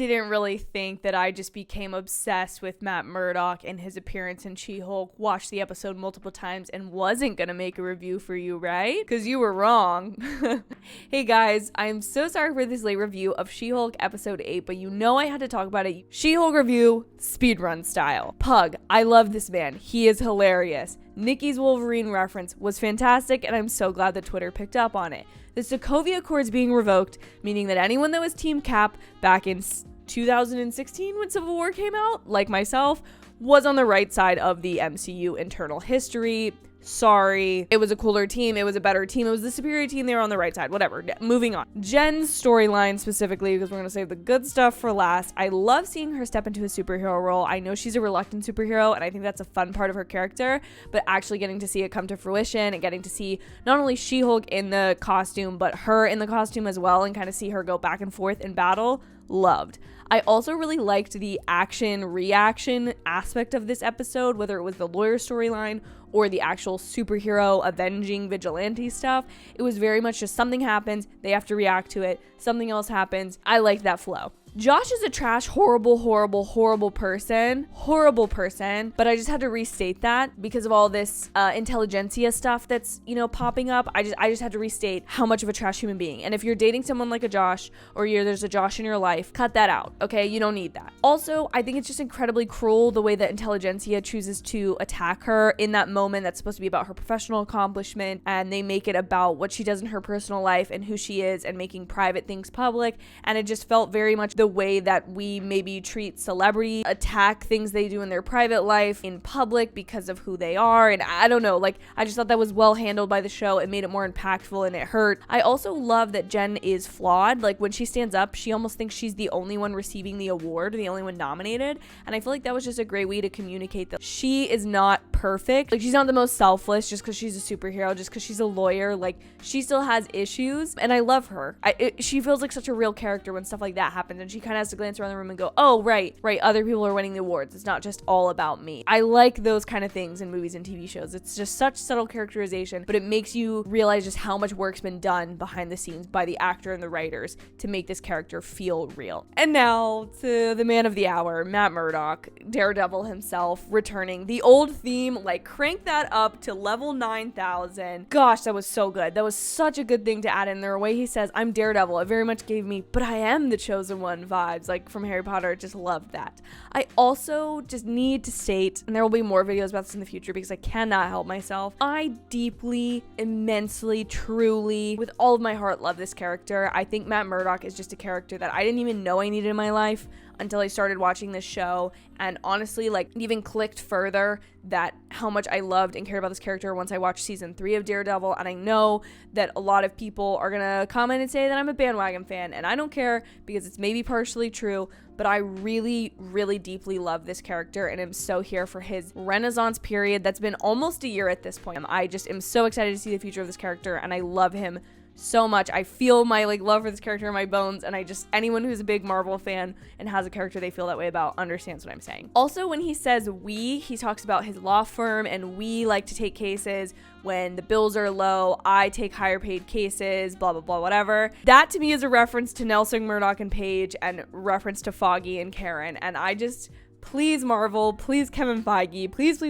didn't really think that I just became obsessed with Matt Murdock and his appearance in She-Hulk, watched the episode multiple times, and wasn't gonna make a review for you, right? Because you were wrong. Hey guys, I'm so sorry for this late review of She-Hulk episode 8, but you know I had to talk about it. She-Hulk review, speedrun style. Pug, I love this man. He is hilarious. Nikki's Wolverine reference was fantastic, and I'm so glad that Twitter picked up on it. The Sokovia Accords being revoked, meaning that anyone that was Team Cap back in 2016 when Civil War came out, like myself, was on the right side of the MCU internal history. Sorry. It was a cooler team. It was a better team. It was the superior team. They were on the right side. Whatever. Moving on. Jen's storyline specifically, because we're going to save the good stuff for last. I love seeing her step into a superhero role. I know she's a reluctant superhero, and I think that's a fun part of her character, but actually getting to see it come to fruition and getting to see not only She-Hulk in the costume, but her in the costume as well, and kind of see her go back and forth in battle. Loved. I also really liked the action reaction aspect of this episode, whether it was the lawyer storyline or the actual superhero avenging vigilante stuff. It was very much just something happens, they have to react to it, something else happens. I like that flow. Josh is a trash, horrible person, but I just had to restate that because of all this intelligentsia stuff that's, popping up. I just had to restate how much of a trash human being. And if you're dating someone like a Josh, or there's a Josh in your life, cut that out, okay? You don't need that. Also, I think it's just incredibly cruel the way that intelligentsia chooses to attack her in that moment that's supposed to be about her professional accomplishment, and they make it about what she does in her personal life and who she is and making private things public. And it just felt very much the way that we maybe treat celebrity, attack things they do in their private life in public because of who they are. And I don't know, I just thought that was well handled by the show. It made it more impactful and it hurt. I also love that Jen is flawed. When she stands up, she almost thinks she's the only one receiving the award, the only one nominated. And I feel like that was just a great way to communicate that she is not perfect. She's not the most selfless just because she's a superhero, just because she's a lawyer. She still has issues, and I love her. She feels like such a real character when stuff like that happens, and she kind of has to glance around the room and go, oh, right, other people are winning the awards. It's not just all about me. I like those kind of things in movies and TV shows. It's just such subtle characterization, but it makes you realize just how much work's been done behind the scenes by the actor and the writers to make this character feel real. And now to the man of the hour, Matt Murdock, Daredevil himself, returning. The old theme, crank that up to level 9,000. Gosh, that was so good. That was such a good thing to add in there. The way he says, I'm Daredevil, it very much gave me, but I am the chosen one vibes, from Harry Potter. Just loved that. I also just need to state, and there will be more videos about this in the future because I cannot help myself, I deeply, immensely, truly, with all of my heart, love this character. I think Matt Murdock is just a character that I didn't even know I needed in my life until I started watching this show, and honestly, it even clicked further that how much I loved and cared about this character once I watched season 3 of Daredevil. And I know that a lot of people are gonna comment and say that I'm a bandwagon fan, and I don't care because it's maybe partially true, but I really, really deeply love this character and am so here for his renaissance period that's been almost a year at this point. I just am so excited to see the future of this character, and I love him so much. I feel my love for this character in my bones, and anyone who's a big Marvel fan and has a character they feel that way about understands what I'm saying. Also, when he says he talks about his law firm, and we like to take cases when the bills are low. I take higher paid cases, blah blah blah, whatever. That to me is a reference to Nelson, Murdock, and Paige, and reference to Foggy and Karen. And please, Marvel, please, Kevin Feige, please,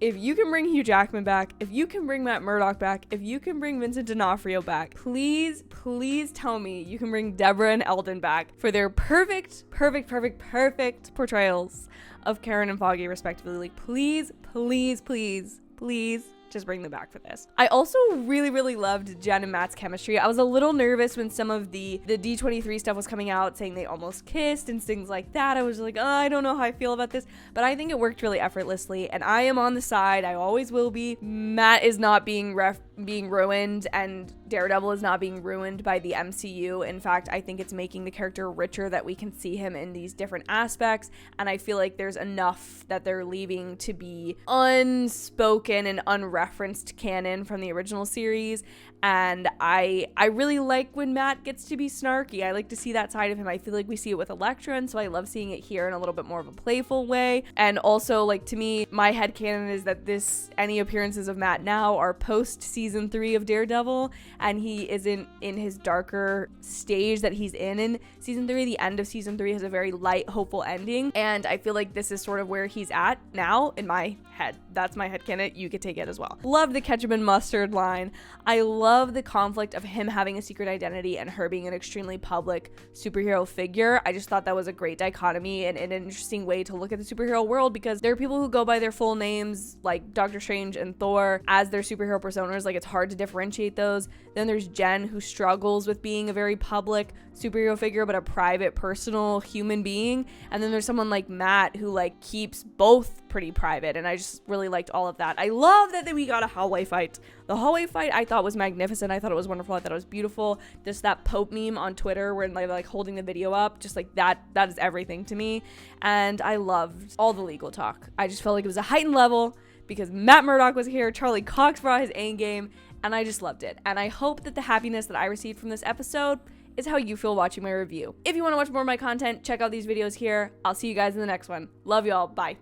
if you can bring Hugh Jackman back, if you can bring Matt Murdock back, if you can bring Vincent D'Onofrio back, please tell me you can bring Deborah and Eldon back for their perfect portrayals of Karen and Foggy, respectively. Please, just bring them back for this. I also really loved Jen and Matt's chemistry. I was a little nervous when some of the D23 stuff was coming out, saying they almost kissed and things like that. I was I don't know how I feel about this, but I think it worked really effortlessly, and I am on the side, I always will be. Matt is not being ruined, and Daredevil is not being ruined by the MCU. In fact, I think it's making the character richer, that we can see him in these different aspects, and I feel like there's enough that they're leaving to be unspoken and unreferenced canon from the original series. And I really like when Matt gets to be snarky. I like to see that side of him. I feel like we see it with Elektra, and so I love seeing it here in a little bit more of a playful way. And also, like, to me, my headcanon is that any appearances of Matt now are post season 3 of Daredevil, and he isn't in his darker stage that he's in season 3. The end of season 3 has a very light, hopeful ending, and I feel like this is sort of where he's at now in my head. That's my headcanon. You could take it as well. Love the ketchup and mustard line. I love the conflict of him having a secret identity and her being an extremely public superhero figure. I just thought that was a great dichotomy and an interesting way to look at the superhero world, because there are people who go by their full names, like Doctor Strange and Thor, as their superhero personas. Like, it's hard to differentiate those. Then there's Jen, who struggles with being a very public superhero figure but a private, personal human being. And then there's someone like Matt who like keeps both pretty private, and I just really liked all of that. I love that we got a hallway fight. The hallway fight I thought was magnificent. I thought it was wonderful. I thought it was beautiful. Just that Pope meme on Twitter where they're like holding the video up, just like that is everything to me. And I loved all the legal talk. I just felt like it was a heightened level because Matt Murdock was here, Charlie Cox brought his A game, and I just loved it. And I hope that the happiness that I received from this episode is how you feel watching my review. If you want to watch more of my content, check out these videos here. I'll see you guys in the next one. Love y'all. Bye.